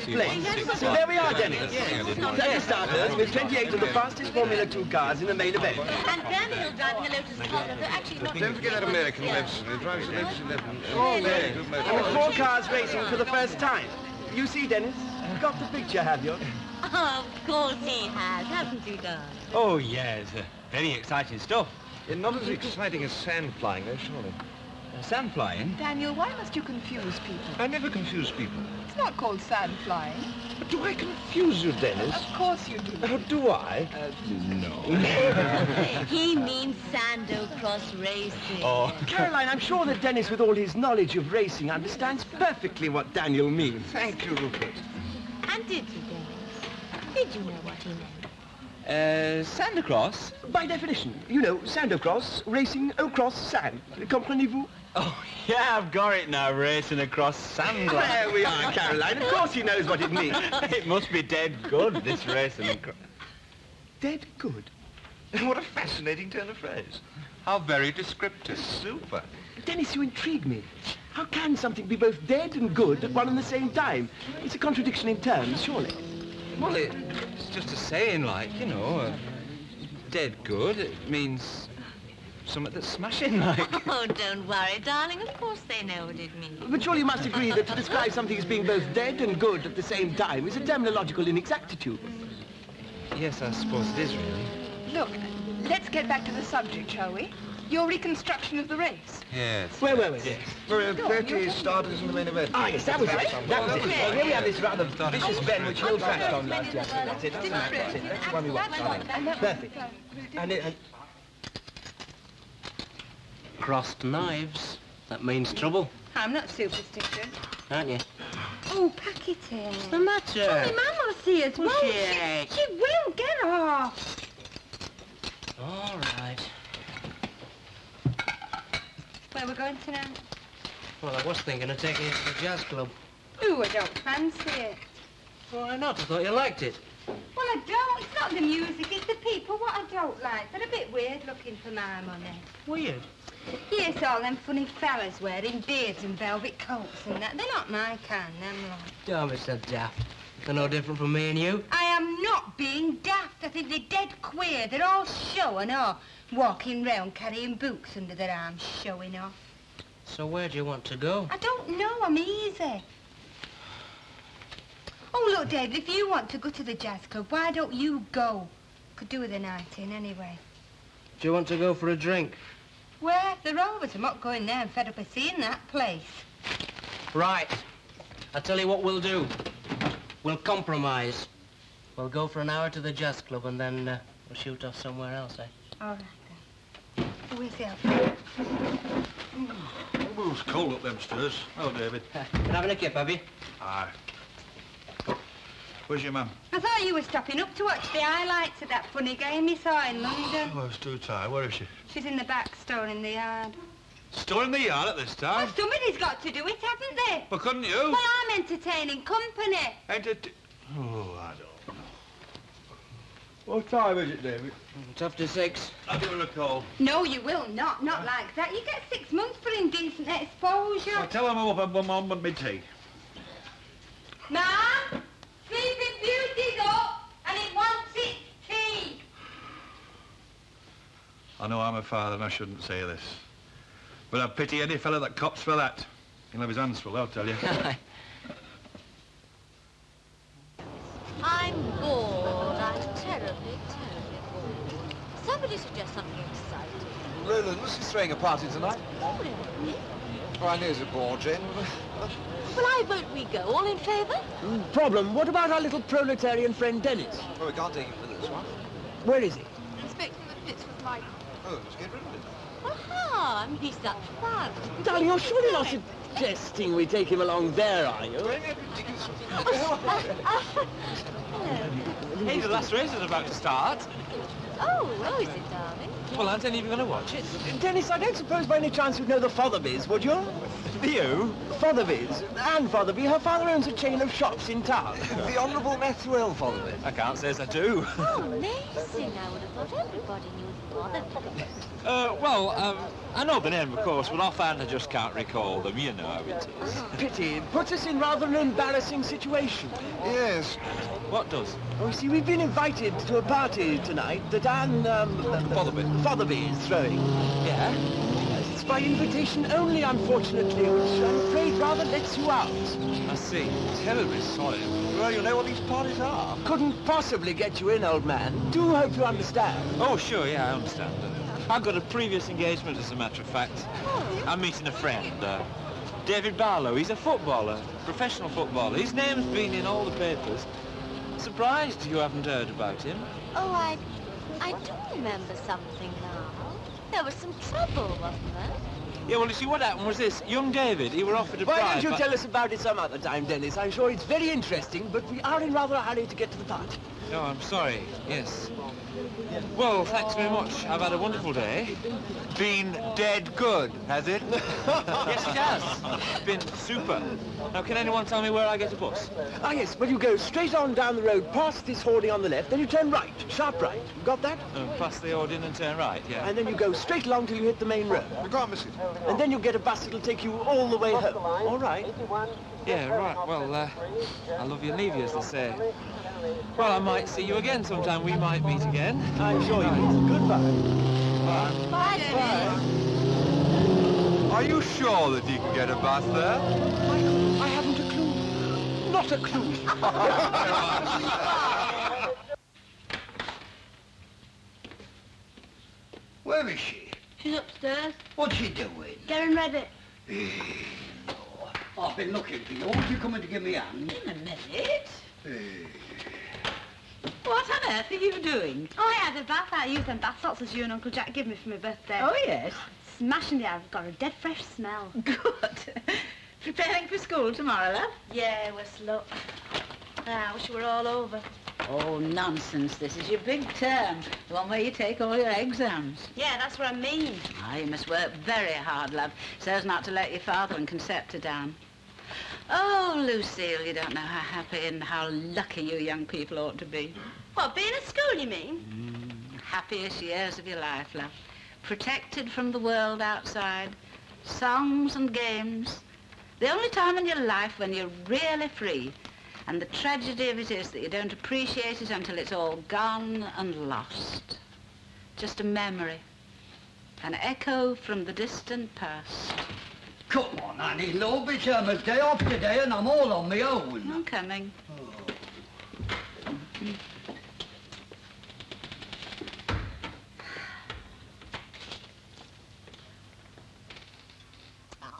Dennis Place. So there we are, Dennis. For starters, with 28 of the fastest Formula 2 cars in the main event. And Daniel driving a Lotus Cobra, but actually not... Don't forget that American Lotus. He drives a Lotus 11. Oh, there. And with 4 cars racing for the first time. You see, Dennis? You've got the picture, have you? Oh, of course he has, hasn't he, Don? Oh, yes. Very exciting stuff. Not as exciting as sand flying, though, surely. Sand flying? Daniel, why must you confuse people? I never confuse people. It's not called sand flying. But do I confuse you, Dennis? Of course you do. Oh, do I? No. He means Sandocross racing. Oh. Caroline, I'm sure that Dennis, with all his knowledge of racing, understands perfectly what Daniel means. Thank you, Rupert. And did you, Dennis? Did you know what he meant? Sandocross? By definition, you know, Sandocross, racing across sand. Comprenez-vous? Oh, yeah, I've got it now, racing across sand. There we are, Caroline. Of course he knows what it means. It must be dead good, this racing across... Dead good. What a fascinating turn of phrase. How very descriptive. Super. Dennis, you intrigue me. How can something be both dead and good at one and the same time? It's a contradiction in terms, surely. Well, it's just a saying, like, you know, dead good. It means something that's smashing, like. Oh, don't worry, darling. Of course they know what it means. But surely you must agree that to describe something as being both dead and good at the same time is a terminological inexactitude. Yes, I suppose it is, really. Look, let's get back to the subject, shall we? Your reconstruction of the race. Yes. Where were we? Yes. There are 30 starters in the main event. Ah, yes, that was it. That was it. Well, here we have this rather vicious bend which Hill crashed on last year. That's it. That's it. That's the one we want. Perfect. And Crossed knives. That means trouble, I'm not superstitious. aren't you? Oh, pack it in. What's the matter? Sorry, Mum will see us, won't Push she? it. She will. Get off. All right. Where we're going to now? Well, I was thinking of taking you to the jazz club. Ooh, I don't fancy it. Why not? I thought you liked it. Well, I don't. It's not the music, it's the people what I don't like. They're a bit weird looking for my money. Weird. Yes, all them funny fellas wearing beards and velvet coats and that. They're not my kind, them lot. Don't be so daft. They're no different from me and you. I am not being daft. I think they're dead queer. They're all showing off. Walking round carrying books under their arms, showing off. So where do you want to go? I don't know. I'm easy. Oh, look, David, if you want to go to the jazz club, why don't you go? Could do with a night in, anyway. Do you want to go for a drink? Where? The Rovers. I'm not going there. I'm fed up of seeing that place. Right. I'll tell you what we'll do. We'll compromise. We'll go for an hour to the jazz club and then we'll shoot off somewhere else, eh? All right, then. Where's the outfit? Oh, it's cold up them stairs. Oh, David. Been having a kip, have you? Aye. Where's your mum? I thought you were stopping up to watch the highlights of that funny game you saw in London. Oh, I was too tired. Where is she? She's in the back store in the yard. Still in the yard at this time? Well, somebody's got to do it, haven't they? But couldn't you? Well, I'm entertaining company. Oh, I don't know. what time is it, David? It's after 6. I'll give her a call. No, you will not. Not like that. You get 6 months for indecent exposure. I'll tell her I'm up and Mum want me tea. Ma'am, Sleeping Beauty's up and it wants its tea. I know I'm a father and I shouldn't say this. But I pity any fella that cops for that. He'll have his hands full, I'll tell you. I'm bored. I'm terribly, terribly bored. Somebody suggest something exciting. Roland, Lucy's throwing a party tonight. Oh, really? Oh, I knew it was a bore, Jane. Well, I vote we go. All in favour? Problem. What about our little proletarian friend Dennis? Well, we can't take him for this one. Where is he? Inspecting the fits with Michael. Oh, just get rid of it. Aha! I mean, he's such fun. Darling, you're surely not suggesting we take him along there, are you? Hey, the last race is about to start. Oh, is it, darling? Well, aren't any of you going to watch it? Dennis, I don't suppose by any chance you'd know the Fotherby's, would you? For you? Fotherby's. Anne Fotherby, her father owns a chain of shops in town. The Honourable Methwell Fotherby. I can't say as I do. Oh, amazing. I would have thought everybody knew the Fotherby. I know the name, of course, but offhand I just can't recall them. You know how it is. Pity. It puts us in rather an embarrassing situation. Yes. What does? Oh, you see, we've been invited to a party tonight that Anne, Fotherby is throwing. Yeah? Yes, it's by invitation only, unfortunately, which I'm afraid rather lets you out. I see. Terribly sorry. Well, you know what these parties are. Couldn't possibly get you in, old man. Do hope you understand. Oh, sure, yeah, I understand. I've got a previous engagement, as a matter of fact. I'm meeting a friend, David Barlow. He's a footballer, professional footballer. His name's been in all the papers. Surprised you haven't heard about him. Oh, I do remember something now. There was some trouble, wasn't there? Yeah, well, you see, what happened was this. Young David, he were offered a bribe. Why don't you tell us about it some other time, Dennis? I'm sure it's very interesting, but we are in rather a hurry to get to the party. No, I'm sorry. Yes. Well, thanks very much. I've had a wonderful day. Been dead good, has it? Yes, it has. It's been super. Now, can anyone tell me where I get a bus? Ah, yes, well, you go straight on down the road past this hoarding on the left, then you turn right, sharp right. You got that? Past the Odeon and turn right, yeah. And then you go straight along till you hit the main road. You can't miss it. And then you get a bus that'll take you all the way home. All right? Yeah, right. Well, I love you and leave you, as they say. Well, I might see you again sometime. We might meet again. I'm sure you will. Goodbye. Bye, Dennis. Are you sure that you can get a bus there? Michael, I haven't a clue. Not a clue. Where is she? She's upstairs, What's she doing? getting ready. I've been looking for you. Won't you come in to give me a hand? In a minute. What on earth are you doing? Oh, I had a bath. I used them bath salts as you and Uncle Jack gave me for my birthday. Oh, yes. Smashing it. I've got a dead fresh smell. Good. Preparing for school tomorrow, love? Yeah, we're slow. I wish we were all over. Oh, nonsense. This is your big term. The one where you take all your exams. Yeah, that's what I mean. You must work very hard, love, so as not to let your father and conceptor down. Oh, Lucille, you don't know how happy and how lucky you young people ought to be. What, being at school, you mean? Happiest years of your life, love. Protected from the world outside. Songs and games. The only time in your life when you're really free. And the tragedy of it is that you don't appreciate it until it's all gone and lost. Just a memory. An echo from the distant past. Come on, Annie, love. It's Irma's day off today and I'm all on my own. I'm coming.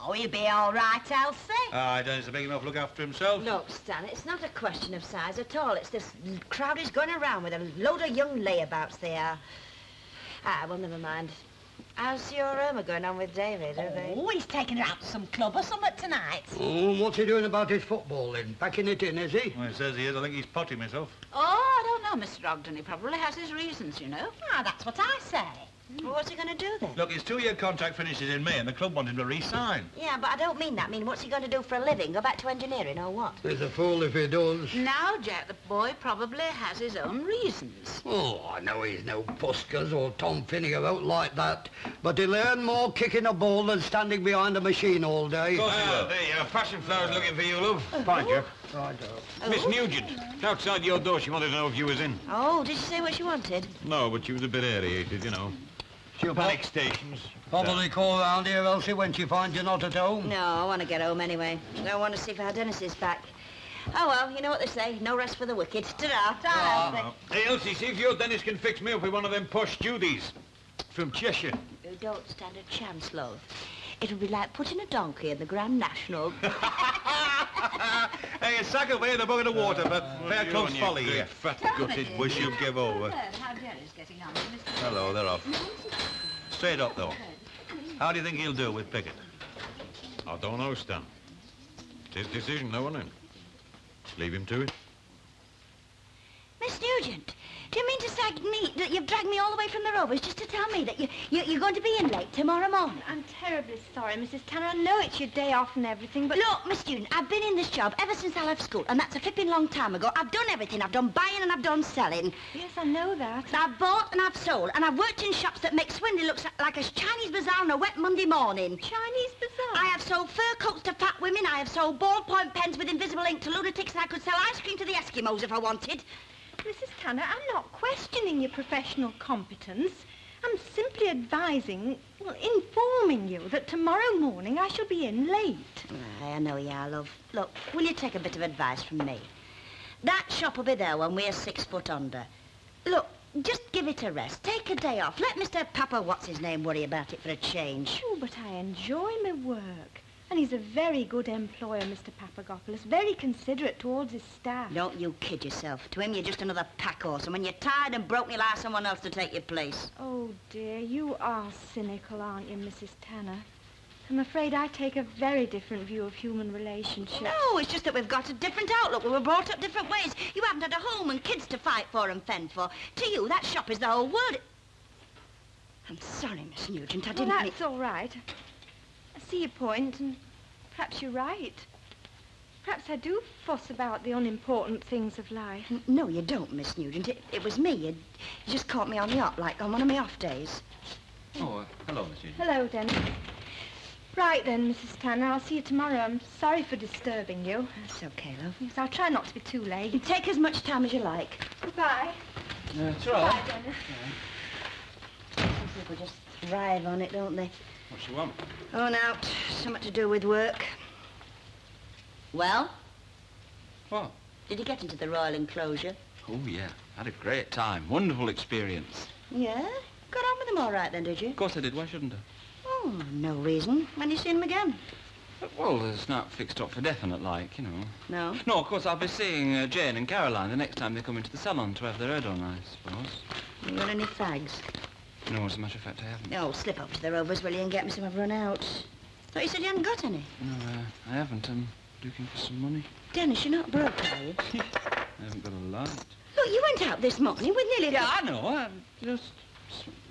Oh, you'll be all right, Elsie. Aye, Dennis, a big enough look after himself. Look, Stan, it's not a question of size at all. It's this crowd is going around with a load of young layabouts they are. Well, never mind. How's your Irma going on with David? Oh, he's taking her out to some club or something tonight. Oh, what's he doing about his football then? Packing it in, is he? Well, he says he is. I think he's potting myself. Oh, I don't know, Mr. Ogden. He probably has his reasons, you know. That's what I say. Well, what's he going to do then? Look, his 2-year contract finishes in May and the club want him to re-sign. Yeah, but I don't mean that. I mean, what's he going to do for a living? Go back to engineering or what? He's a fool if he does. Now, Jack, the boy probably has his own reasons. Oh, I know he's no buskers or Tom Finney about like that, but he'll earn more kicking a ball than standing behind a machine all day. There you are. Passion Flower's looking for you, love. Fine, Jeff. Miss Nugent. Outside your door, she wanted to know if you was in. Oh, did she say what she wanted? No, but she was a bit aerated, you know. She'll Panic stations. probably call round here, Elsie, when she finds you're not at home. No, I want to get home anyway. I want to see if our Dennis is back. Oh, well, you know what they say. No rest for the wicked. Ta-ra. Ta-ra. Hey, Elsie, see if your Dennis can fix me up with one of them posh Judies from Cheshire. You don't stand a chance, love. It'll be like putting a donkey in the Grand National. Hey, sack away the bucket of water for fair close folly here. Fat gutted wish you'd give over. How Jerry's getting on, Mr. Hello, they're off. Straight up, though. How do you think he'll do with Pickett? I don't know, Stan. It's his decision, though, isn't it? Leave him to it. Miss Nugent, do you mean to to sag me that you've dragged me all the way from the Rovers just to tell me that you're going to be in late tomorrow morning? I'm terribly sorry, Mrs. Tanner. I know it's your day off and everything, but... Look, Miss Student, I've been in this job ever since I left school, and that's a flipping long time ago. I've done everything. I've done buying and I've done selling. Yes, I know that. I've bought and I've sold, and I've worked in shops that make swindling look like a Chinese bazaar on a wet Monday morning. Chinese bazaar? I have sold fur coats to fat women. I have sold ballpoint pens with invisible ink to lunatics, and I could sell ice cream to the Eskimos if I wanted. Mrs. Tanner, I'm not questioning your professional competence. I'm simply advising, well, informing you that tomorrow morning I shall be in late. I know you are, love. Look, will you take a bit of advice from me? That shop will be there when we're 6 foot under. Look, just give it a rest. Take a day off. Let Mr. Papa, what's-his-name, worry about it for a change. Oh, but I enjoy my work. And he's a very good employer, Mr. Papagopoulos, very considerate towards his staff. Don't you kid yourself. To him, you're just another pack horse, and when you're tired and broke, you'll hire someone else to take your place. Oh, dear, you are cynical, aren't you, Mrs. Tanner? I'm afraid I take a very different view of human relationships. No, it's just that we've got a different outlook. We were brought up different ways. You haven't had a home and kids to fight for and fend for. To you, that shop is the whole world. I'm sorry, Miss Nugent, I didn't Well, that's all right. I see your point, and perhaps you're right. Perhaps I do fuss about the unimportant things of life. No, you don't, Miss Nugent. It was me. You just caught me on the hop, like on one of my off days. Oh, hello, Miss Nugent. Hello, Dennis. Right then, Mrs. Tanner, I'll see you tomorrow. I'm sorry for disturbing you. That's okay, love. Yes, I'll try not to be too late. Take as much time as you like. Goodbye. It's all right. Goodbye, Dennis. Some people just thrive on it, don't they? What you want? Oh, now, something to do with work. Well? What? Did you get into the royal enclosure? Oh, yeah. Had a great time. Wonderful experience. Yeah? Got on with them all right then, did you? Of course I did. Why shouldn't I? Oh, no reason. When you seen them again? Well, it's not fixed up for definite, like, you know. No? No, of course, I'll be seeing Jane and Caroline the next time they come into the salon to have their hair done, I suppose. You got any fags? No, as a matter of fact, I haven't. Oh, slip up to the Rovers, will you, and get me some I've run out. Thought you said you hadn't got any. No, I haven't. I'm looking for some money. Dennis, you're not broke, are you? I haven't got a lot. Look, you went out this morning with nearly... Yeah, I know.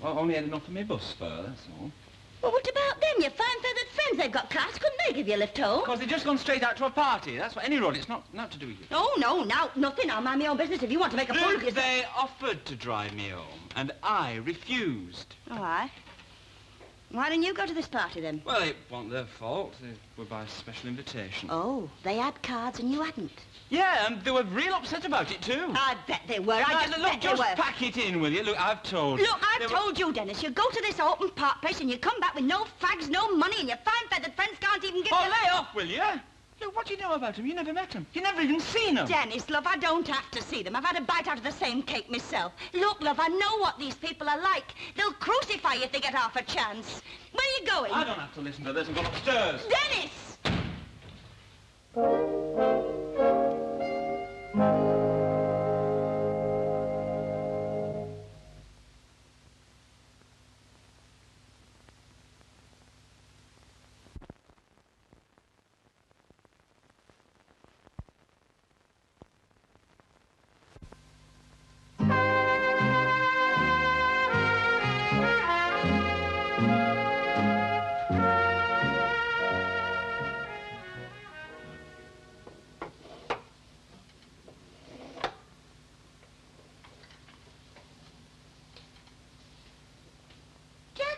I only had enough for my bus fare, that's all. Well, what about them? Your fine feathered friends, they've got cars. Couldn't they give you a lift home? Because they've just gone straight out to a party. That's what any road. It's not to do with you. Oh, no, nothing. I'll mind my own business if you want to make a fool of yourself. They offered to drive me home, and I refused. Oh, aye? Why didn't you go to this party, then? Well, it wasn't their fault. They were by special invitation. Oh, they had cards and you hadn't? Yeah, and they were real upset about it, too. I bet they were. I just bet they just were. pack it in, will you? Look, I've told you. Look, I've told you, Dennis. You go to this Oulton Park place and you come back with no fags, no money, and your fine-feathered friends can't even give you... Oh, lay off, will you? Look, what do you know about them? You never met them. You never even seen them. Dennis, love, I don't have to see them. I've had a bite out of the same cake myself. Look, love, I know what these people are like. They'll crucify you if they get half a chance. Where are you going? I don't have to listen to this and go upstairs. Dennis!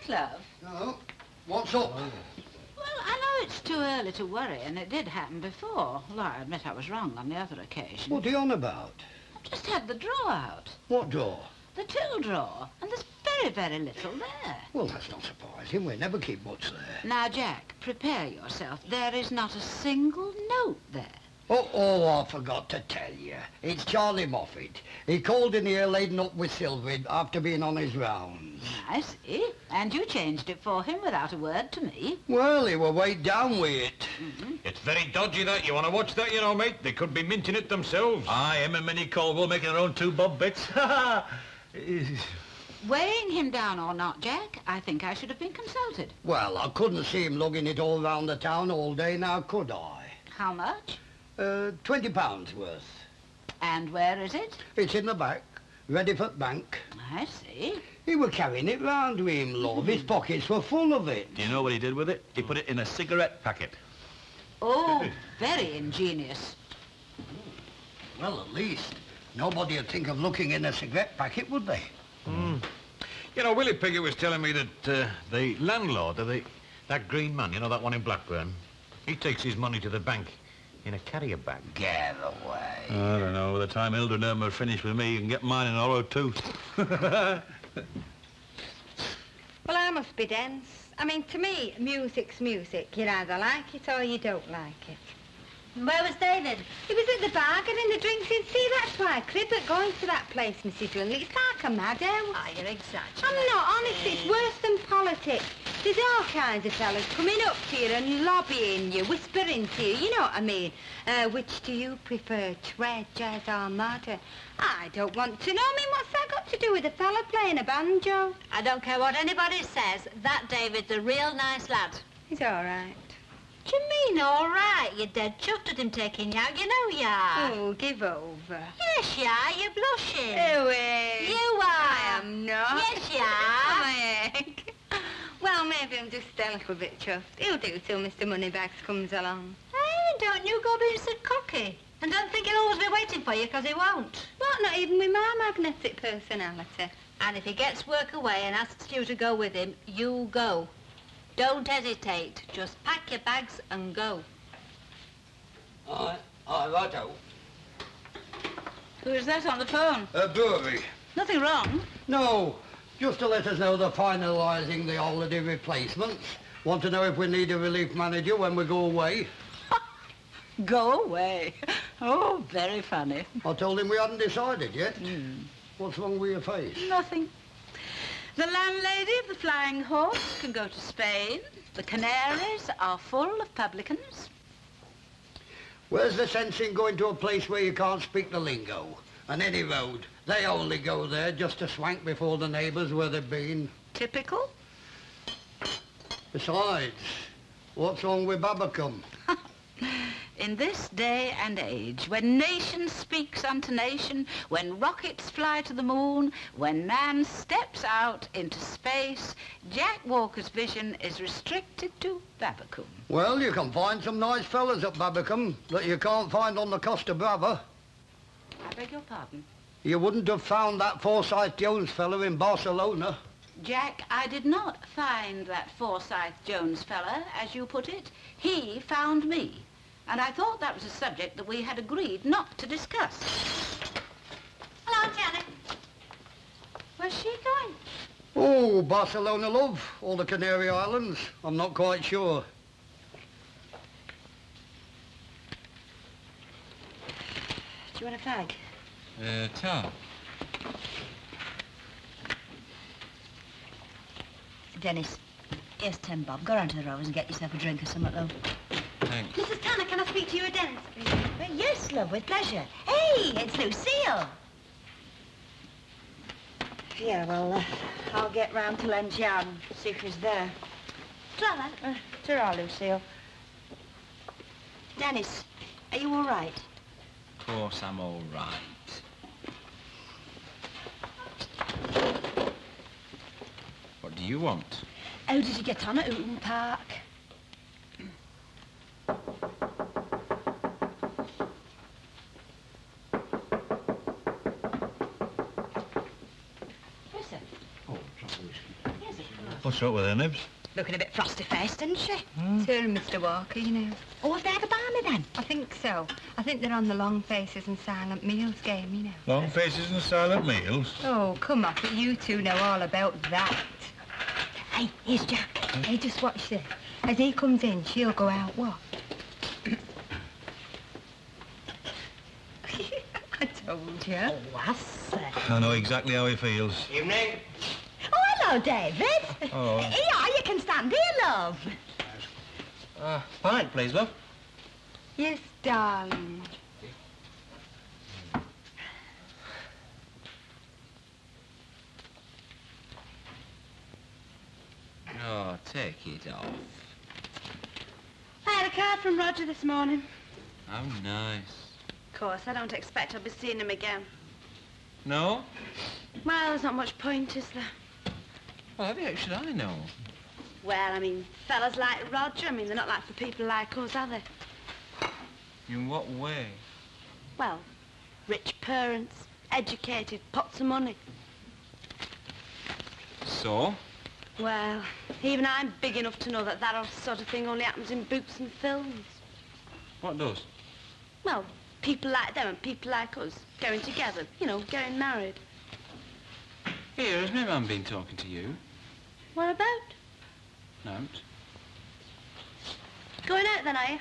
Love? No. What's up? Well, I know it's too early to worry, and it did happen before. Although I admit I was wrong on the other occasion. What are you on about? I've just had the drawer out. What drawer? The till drawer. And there's very, very little there. Well, that's not surprising. We never keep much there. Now, Jack, prepare yourself. There is not a single note there. Oh, I forgot to tell you. It's Charlie Moffat. He called in here laden up with silver after being on his rounds. I see. And you changed it for him without a word to me. Well, he were weighed down with it. It's very dodgy, that. You want to watch that, you know, mate? They could be minting it themselves. Aye, him and Minnie Caldwell making their own 2 bob bits. Weighing him down or not, Jack, I think I should have been consulted. Well, I couldn't see him lugging it all round the town all day now, could I? How much? £20 worth. And where is it? It's in the back. ready for the bank. I see. He were carrying it round with him, love. His pockets were full of it. Do you know what he did with it? He put it in a cigarette packet. Oh, very ingenious. Well, at least nobody would think of looking in a cigarette packet, would they? Mm. You know, Willie Piggott was telling me that the landlord of that green man, you know, that one in Blackburn, he takes his money to the bank in a carrier bag. Get away. I don't know. By the time Hilda and Irma are finished with me, you can get mine in Oro too. Well, I must be dense. I mean, to me, music's music. You either like it or you don't like it. Where was David? He was at the bar getting the drinks in. See, that's why I crib at going to that place, Mrs. Dunley. It's like a madhouse. Ah, you're exaggerating. I'm not, honestly. It's worse than politics. There's all kinds of fellas coming up to you and lobbying you, whispering to you, you know what I mean? Which do you prefer, trad, jazz or modern? I don't want to know. I mean, what's that got to do with a fella playing a banjo? I don't care what anybody says. That David's a real nice lad. He's all right. What do you mean, all right? You're dead chuffed at him taking you out. You know you are. Oh, give over. Yes, you are. You're blushing. Away. You are. I am not. Yes, you are. My egg. Well, maybe I'm just a little bit chuffed. He'll do till Mr. Moneybags comes along. Hey, don't you go being so cocky. And don't think he'll always be waiting for you, because he won't. What, not even with my magnetic personality? And if he gets work away and asks you to go with him, you go. Don't hesitate. Just pack your bags and go. Aye, righto. Who is that on the phone? Brewery. Nothing wrong. No, just to let us know they're finalising the holiday replacements. Want to know if we need a relief manager when we go away. Go away. Oh, very funny. I told him we hadn't decided yet. What's wrong with your face? Nothing. The landlady of the Flying Horse can go to Spain. The Canaries are full of publicans. Where's the sense in going to a place where you can't speak the lingo? On any road, they only go there just to swank before the neighbours where they've been. Typical. Besides, what's wrong with Babacom? In this day and age, when nation speaks unto nation, when rockets fly to the moon, when man steps out into space, Jack Walker's vision is restricted to Babacom. Well, you can find some nice fellas at Babacom that you can't find on the Costa Brava. I beg your pardon? You wouldn't have found that Forsyth Jones fella in Barcelona. Jack, I did not find that Forsyth Jones fella, as you put it. He found me. And I thought that was a subject that we had agreed not to discuss. Hello, Janet. Where's she going? Oh, Barcelona, love. Or the Canary Islands. I'm not quite sure. Do you want a fag? Tom. Dennis, here's 10 bob. Go round to the Rovers and get yourself a drink or something, though. Thanks. Mrs. Tanner, can I speak to you at Dennis, please? Yes, love, with pleasure. Hey, it's Lucille. Yeah, well, I'll get round to Lenjian, see if he's there. Ta-ra. Ta-ra, Lucille. Dennis, are you all right? Of course I'm all right. What do you want? How did you get on at Oulton Park? What's up with her, Nibs? Looking a bit frosty-faced, isn't she? It's her and Mr. Walker, you know. Oh, have they had a barmy then? I think so. I think they're on the Long Faces and Silent Meals game, you know. Long faces and silent meals. Oh, come off it. You two know all about that. Hey, here's Jack. Hey, just watch this. As he comes in, she'll go out, what? I told you. Oh, I say. I know exactly how he feels. Evening. Oh, hello, David. Oh. Yeah, you can stand here, love. Pint, please, love. Yes, darling. Oh, take it off. I had a card from Roger this morning. How nice. Of course, I don't expect I'll be seeing him again. No? Well, there's not much point, is there? Well, how should I know? Well, I mean, fellas like Roger, I mean, they're not like for people like us, are they? In what way? Well, rich parents, educated, pots of money. So? Well, even I'm big enough to know that that sort of thing only happens in books and films. What does? Well, people like them and people like us going together, you know, getting married. Here, has my man been talking to you? What about? Not. Going out then, are you?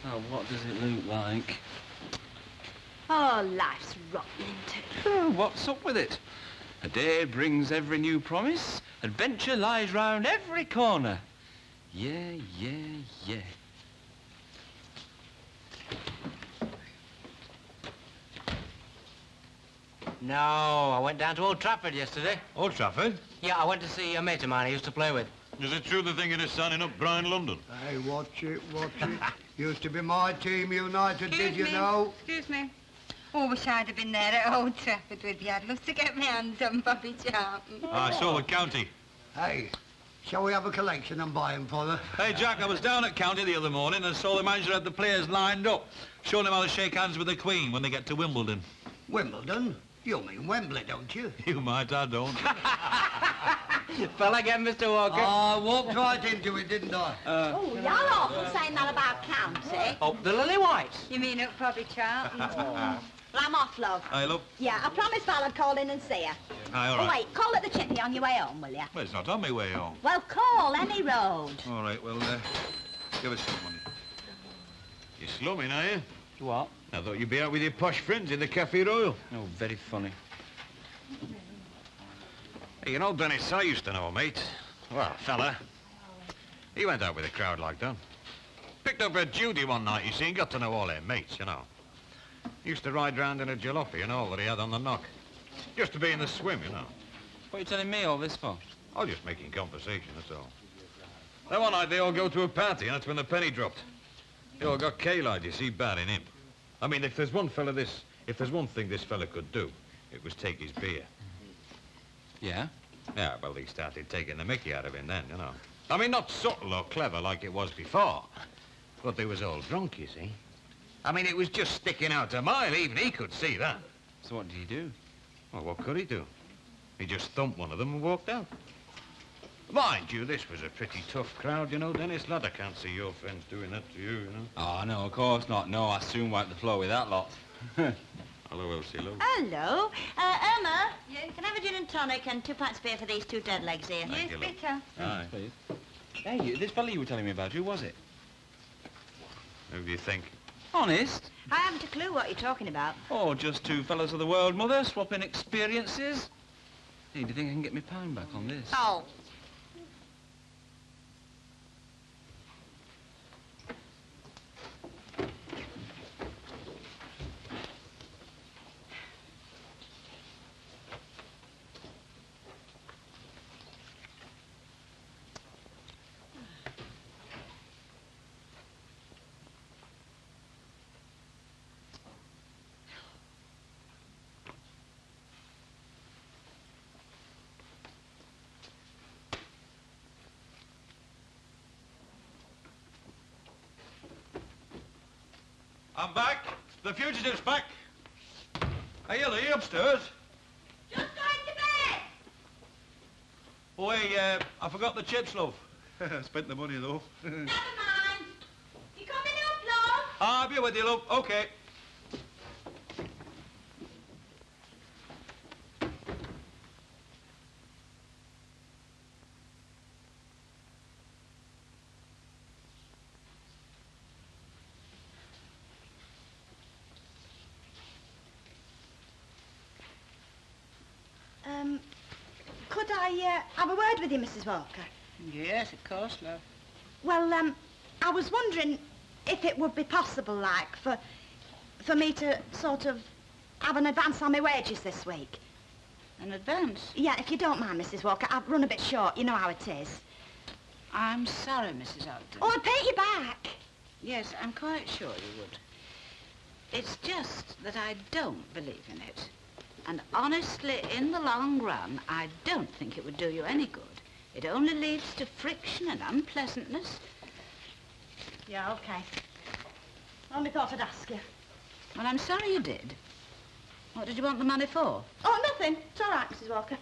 Oh, what does it look like? Oh, life's rotten, isn't it? Oh, what's up with it? A day brings every new promise. Adventure lies round every corner. Yeah, yeah, yeah. No, I went down to Old Trafford yesterday. Old Trafford? Yeah, I went to see a mate of mine I used to play with. Is it true the thing is signing up Brian London? Hey, watch it, watch it. Used to be my team, United, did you know? Excuse me. Oh, wish I'd have been there at Old Trafford with you. I'd love to get my hands on Bobby Charlton. I saw the county. Hey, shall we have a collection and buy 'em for her? Hey, Jack, I was down at County the other morning and saw the manager had the players lined up, showing them how to shake hands with the Queen when they get to Wimbledon. Wimbledon? You mean Wembley, don't you? You might, I don't. Fell again, Mr. Walker. I walked right into it, didn't I? Oh, y'all awful saying that about county. Up the Lily White. You mean up Bobby Charlton? Well, I'm off, love. Hey, look. Yeah, I promised Val I'd call in and see her. Aye, all Oh, right. wait, call at the Chippy on your way home, will you? Well, it's not on my way home. Well, call any road. All right, well, give us some money. You're slumming, are you? What? I thought you'd be out with your posh friends in the Cafe Royal. Oh, very funny. Hey, you know Dennis I used to know, mate. Well, fella. He went out with a crowd like that. Picked up a Judy one night, you see, and got to know all their mates, you know. Used to ride round in a jalopy and all that he had on the knock. Just to be in the swim, you know. What are you telling me all this for? I was just making conversation, that's all. Then one night they all go to a party, and that's when the penny dropped. They all got K-Lied, you see, bad in him. I mean, if there's one thing this fella could do, it was take his beer. Yeah? Yeah, well, they started taking the mickey out of him then, you know. I mean, not subtle or clever like it was before, but they was all drunk, you see. I mean, it was just sticking out a mile. Even he could see that. So what did he do? Well, what could he do? He just thumped one of them and walked out. Mind you, this was a pretty tough crowd, you know, Dennis, lad. I can't see your friends doing that to you, you know. Oh, no, of course not. No, I soon wipe the floor with that lot. Hello, Elsie, hello. Hello. Irma, yes? Can I have a gin and tonic and 2 pints of beer for these 2 dead legs here? Yes, bitter. Aye. Please. Hey, this fella you were telling me about, who was it? Who do you think? Honest? I haven't a clue what you're talking about. Oh, just 2 fellas of the world, Mother, swapping experiences. Hey, do you think I can get my pound back on this? Oh. I'm back. The fugitive's back. Hey, Hilda, you upstairs? Just going to bed. Oh, hey, I forgot the chips, love. Spent the money, though. Never mind. You coming up, love? I'll be with you, love. OK. Could I have a word with you, Mrs. Walker? Yes, of course, love. Well, I was wondering if it would be possible, like, for me to sort of have an advance on my wages this week. An advance? Yeah, if you don't mind, Mrs. Walker. I've run a bit short. You know how it is. I'm sorry, Mrs. Oulton. Oh, I'd pay you back. Yes, I'm quite sure you would. It's just that I don't believe in it. And honestly, in the long run, I don't think it would do you any good. It only leads to friction and unpleasantness. Yeah, OK. Only thought I'd ask you. Well, I'm sorry you did. What did you want the money for? Oh, nothing. It's all right, Mrs. Walker.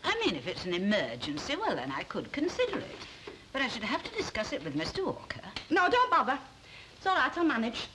I mean, if it's an emergency, well, then I could consider it. But I should have to discuss it with Mr. Walker. No, don't bother. It's all right, I'll manage.